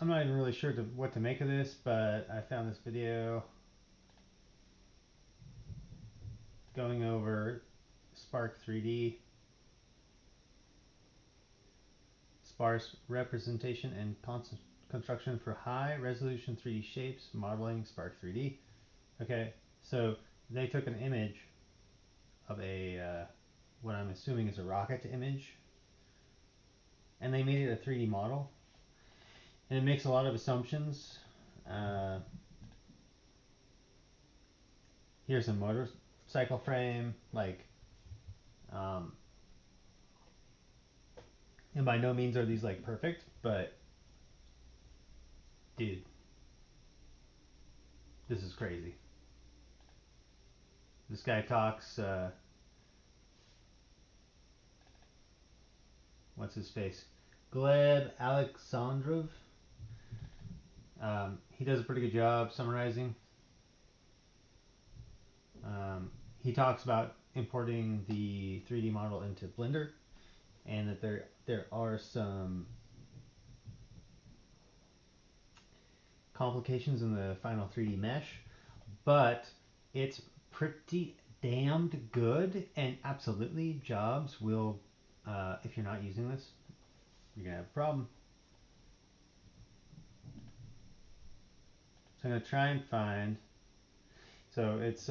I'm not even really sure what to make of this, but I found this video going over Spark 3D, sparse representation and construction for high resolution 3D shapes, modeling Spark 3D. Okay, so they took an image of what I'm assuming is a rocket image, and they made it a 3D model, and it makes a lot of assumptions. Uh, Here's a motorcycle frame, um, and by no means are these like perfect, but dude, this is crazy. This guy talks. What's his face? Gleb Alexandrov. He does a pretty good job summarizing. He talks about importing the 3D model into Blender, and that there are some complications in the final 3D mesh, but it's pretty damned good, and absolutely jobs will, if you're not using this, you're gonna have a problem. So I'm gonna try and find. So it's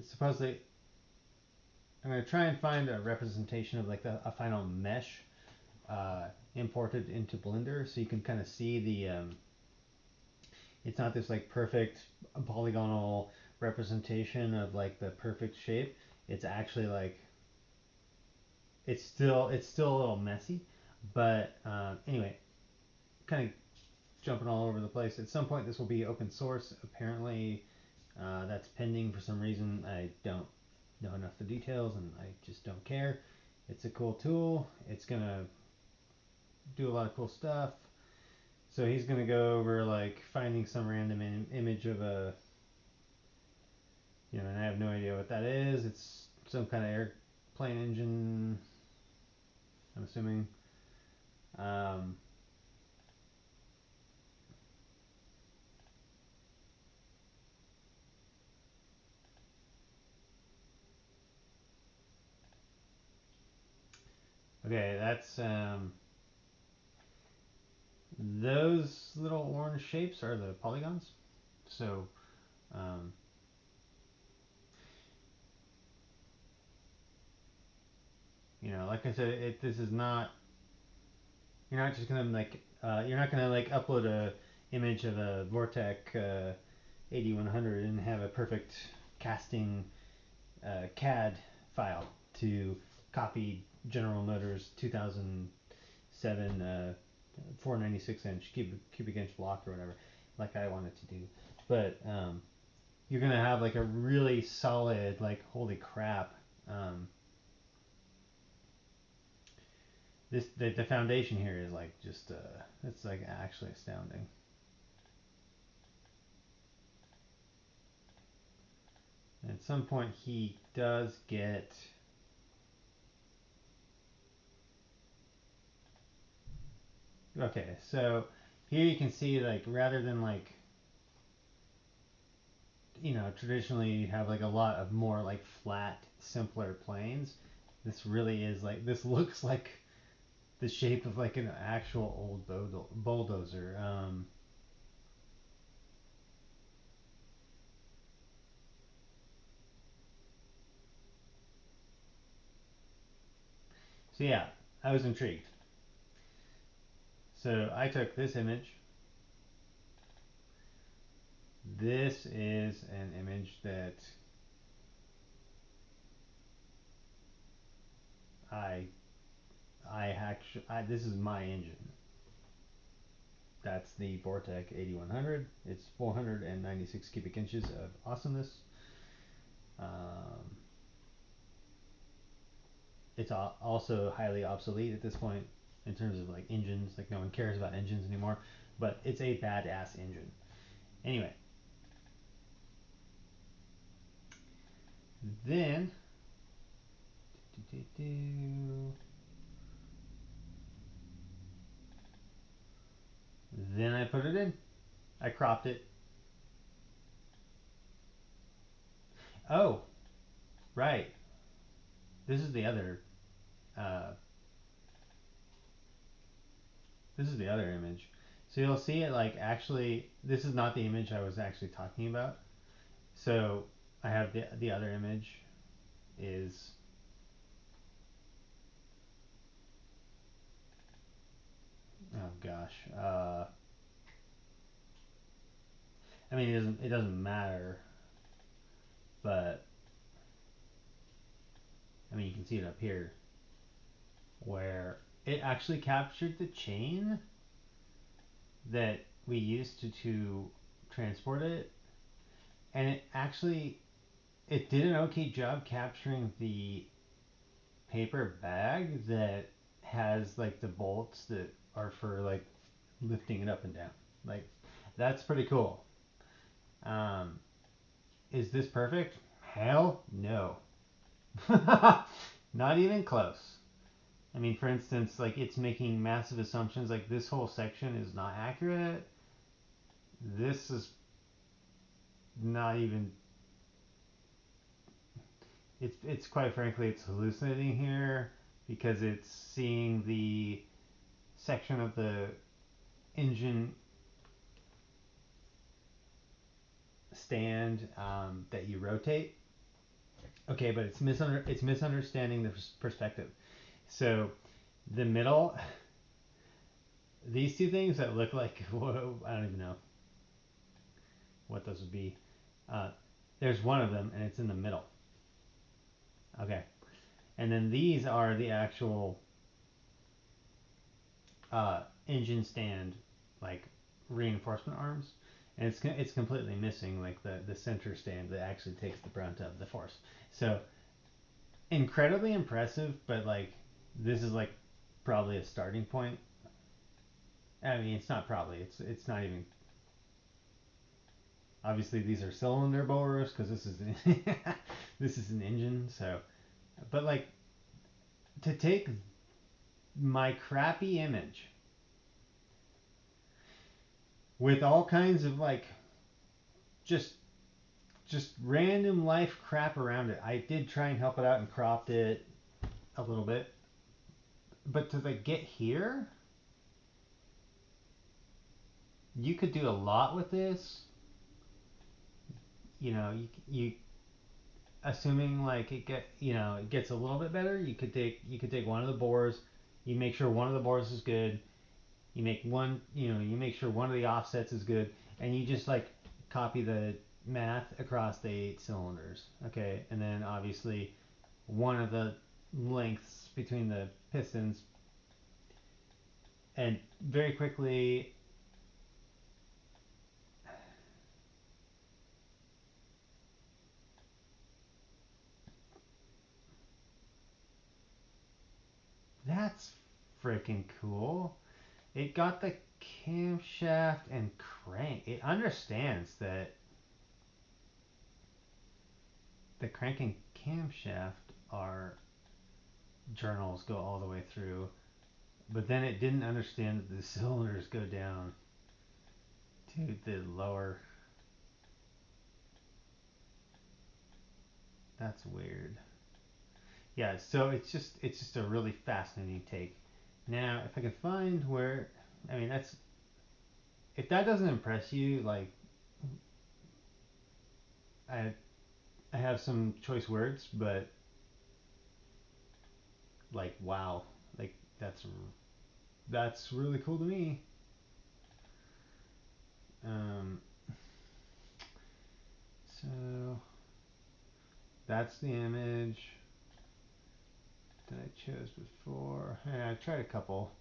supposedly. I'm gonna try and find a representation of like a final mesh imported into Blender, so you can kind of see the. It's not this like perfect polygonal representation of like the perfect shape. It's actually like it's still a little messy, but anyway, kind of jumping all over the place. At some point, this will be open source. Apparently, that's pending for some reason. I don't know enough of the details, and I just don't care. It's a cool tool. It's gonna do a lot of cool stuff. So he's gonna go over like finding some random image of a, and I have no idea what that is. It's some kind of airplane engine, I'm assuming. Um, okay, that's those little orange shapes are the polygons. So um, like I said, this is not. You're not just gonna you're not gonna like upload a image of a Vortec 8100 and have a perfect casting CAD file to copy General Motors 2007 496 inch cubic inch block or whatever, like I wanted to do. But you're gonna have like a really solid, like, holy crap. Um, the foundation here is like just it's like actually astounding. At some point he does get. Okay, so here you can see, like, rather than like, traditionally you have like a lot of more like flat, simpler planes. This really is like, this looks like the shape of like an actual old bulldozer. So yeah, I was intrigued. So I took this image. This is an image that I this is my engine. That's the Vortec 8100. It's 496 cubic inches of awesomeness. Um, it's also highly obsolete at this point in terms of like engines. Like, no one cares about engines anymore, but it's a badass engine. Anyway, then Then I put it in. I cropped it. Oh, right. This is the other. Uh, this is the other image. So you'll see it like actually. This is not the image I was actually talking about. So I have the other image is. Oh gosh. I mean it doesn't matter, but I mean you can see it up here where it actually captured the chain that we used to transport it, and it did an okay job capturing the paper bag that has like the bolts that are for like lifting it up and down. Like that's pretty cool. Um, is this perfect? Hell no. Not even close. I mean, for instance, like it's making massive assumptions. Like this whole section is not accurate. This is not even. It's quite frankly, it's hallucinating here because it's seeing the section of the engine stand that you rotate. Okay, but it's misunderstanding the perspective. So the middle, these two things that look like whoa, I don't even know what those would be. Uh, there's one of them, and it's in the middle. Okay, and then these are the actual engine stand, like reinforcement arms, and it's completely missing like the center stand that actually takes the brunt of the force. So incredibly impressive, but like this is like probably a starting point. I mean, it's not probably. It's not even. Obviously, these are cylinder bores because this is this is an engine. So, but like to take my crappy image with all kinds of like just just random life crap around it. I did try and help it out and cropped it a little bit, but to like get here, you could do a lot with this. You assuming like it gets a little bit better. You could take one of the bores. You make sure one of the bores is good. You make sure one of the offsets is good, and you just like copy the math across the 8 cylinders. Okay, and then obviously one of the lengths between the pistons, and very quickly. That's freaking cool. It got the camshaft and crank. It understands that the crank and camshaft are journals go all the way through, but then it didn't understand that the cylinders go down to the lower. That's weird. Yeah, so it's just a really fascinating take. Now, if I can find where, I mean, that's if that doesn't impress you, like I I have some choice words, but like wow, like that's really cool to me. Um, so that's the image that I chose before. Yeah, I tried a couple.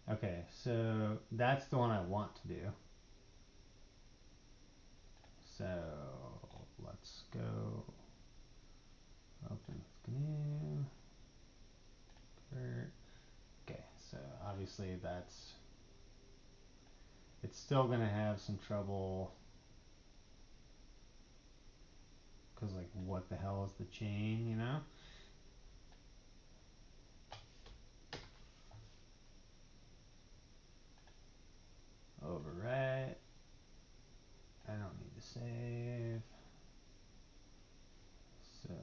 Okay, so that's the one I want to do. So let's go open GNU. Okay, so obviously it's still gonna have some trouble because like what the hell is the chain, you know? Overwrite. I don't need to save. So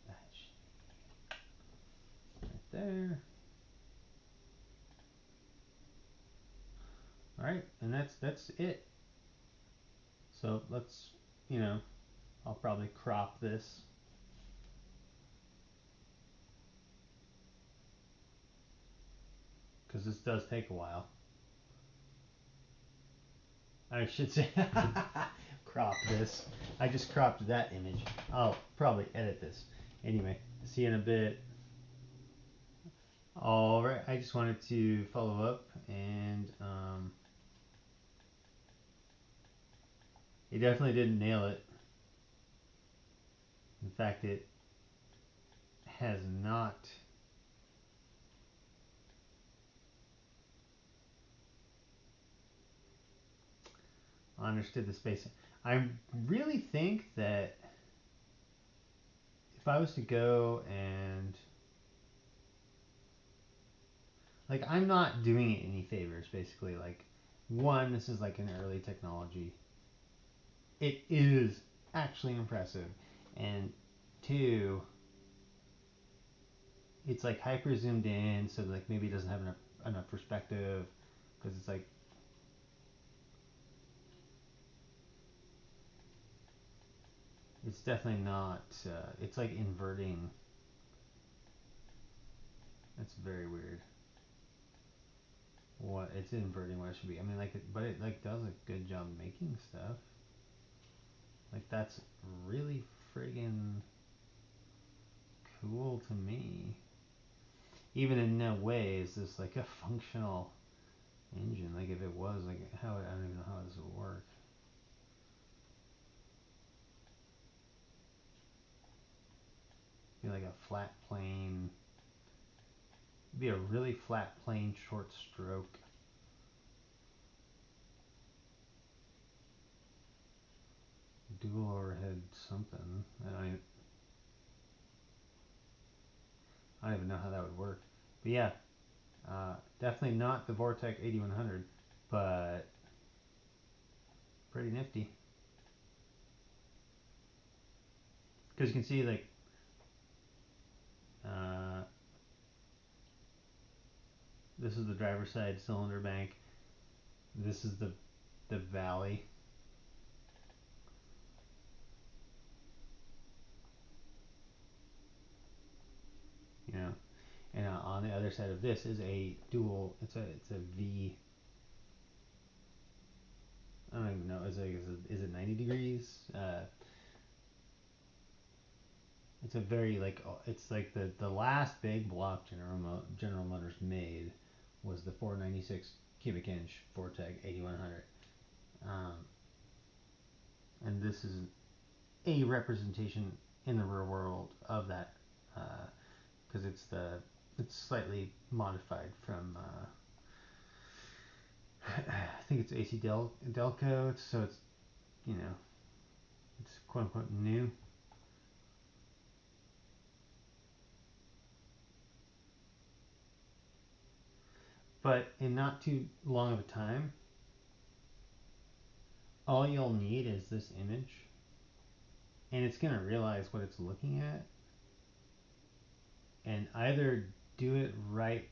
that should be right there. Alright, and that's it. So let's, you know, I'll probably crop this. Because this does take a while. I should say crop this. I just cropped that image. I'll probably edit this. Anyway, see you in a bit. Alright, I just wanted to follow up and it definitely didn't nail it. In fact, it has not understood the spacing. I really think that if I was to go and like I'm not doing it any favors basically. Like one, this is like an early technology. It is actually impressive. And two, it's like hyper zoomed in so like maybe it doesn't have enough perspective because it's like it's definitely not it's like inverting. It's very weird. What it's inverting what it should be. I mean, like, but it like does a good job making stuff. Like that's really friggin' cool to me. Even in no way is this like a functional engine. Like if it was, like how I don't even know how this would work. Be like a flat plane. Be a really flat plane short stroke. Dual overhead something. I don't even know how that would work. But yeah, definitely not the Vortec 8100, but pretty nifty. Because you can see like uh, this is the driver's side cylinder bank. This is the valley. You know, and on the other side of this is a dual. It's a V. I don't even know. Is it 90 degrees? It's a very like it's like the last big block General Motors made was the 496 cubic inch Vortec 8100, um, and this is a representation in the real world of that because it's slightly modified from I think it's AC Delco, so it's you know it's quote unquote new. But in not too long of a time, all you'll need is this image, and it's gonna realize what it's looking at, and either do it right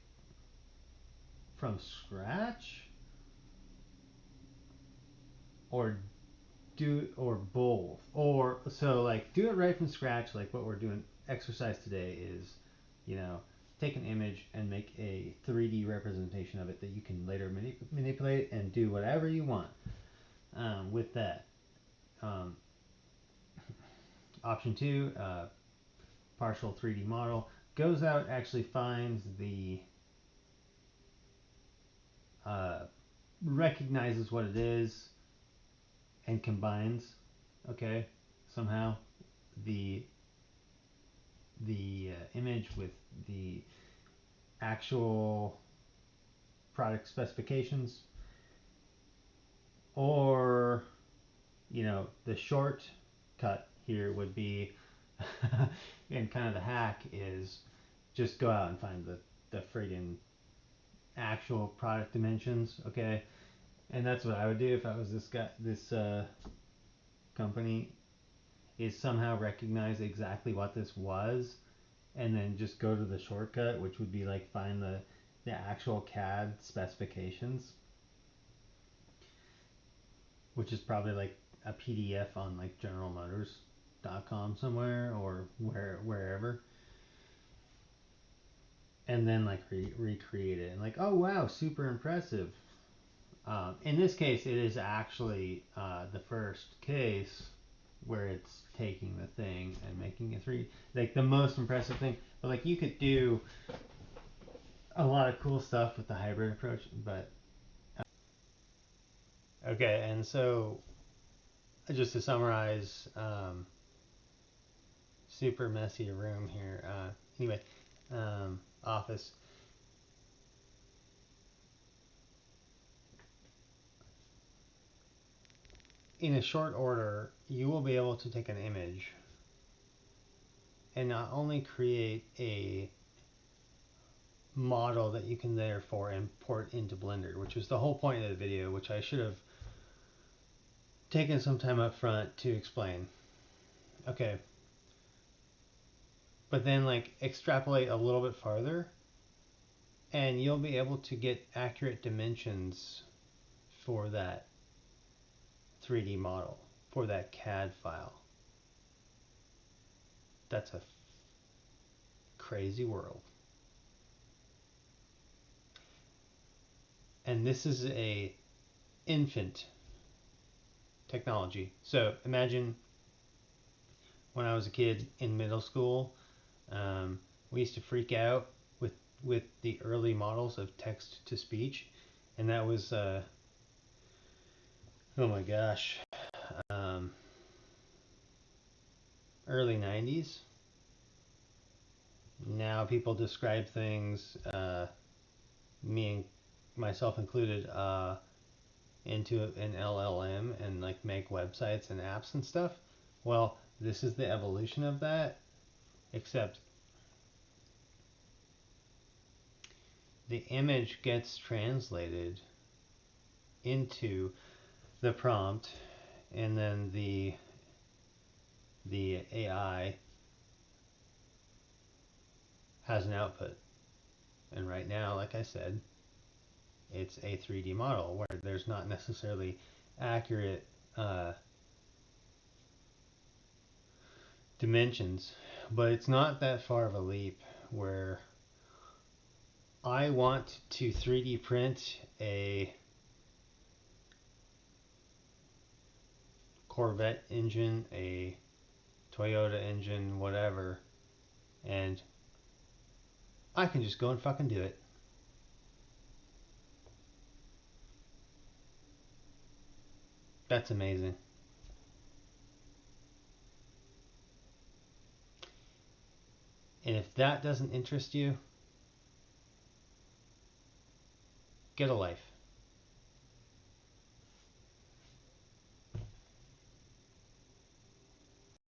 from scratch, or or both, or so like do it right from scratch, like what we're doing. Exercise today is, you know, take an image and make a 3D representation of it that you can later manipulate and do whatever you want with that. Um, Option two, partial 3D model, goes out, actually finds uh, recognizes what it is, and combines, okay, somehow the image with the actual product specifications, or you know the short shortcut here would be, and kind of the hack is just go out and find the friggin' actual product dimensions, okay? And that's what I would do if I was this guy, this company, is somehow recognize exactly what this was, and then just go to the shortcut, which would be like find the actual CAD specifications, which is probably like a PDF on like GeneralMotors.com somewhere or wherever, and then like recreate it and like, oh wow, super impressive. In this case, it is actually the first case where it's taking the thing and making it 3D, like the most impressive thing. But like you could do a lot of cool stuff with the hybrid approach, but okay. And so just to summarize, super messy room here. Anyway, office. In a short order, you will be able to take an image and not only create a model that you can therefore import into Blender, which was the whole point of the video, which I should have taken some time up front to explain. Okay. But then like extrapolate a little bit farther and you'll be able to get accurate dimensions for that 3D model, for that CAD file. That's a crazy world. And this is a infant technology. So imagine when I was a kid in middle school, we used to freak out with the early models of text to speech, and that was oh my gosh, um, early 90s. Now people describe things, me and myself included, into an LLM and like make websites and apps and stuff. Well, this is the evolution of that, except the image gets translated into the prompt, and then the AI has an output. And right now, like I said, it's a 3D model where there's not necessarily accurate dimensions, but it's not that far of a leap where I want to 3D print a Corvette engine, a Toyota engine, whatever, and I can just go and fucking do it. That's amazing. And if that doesn't interest you, get a life.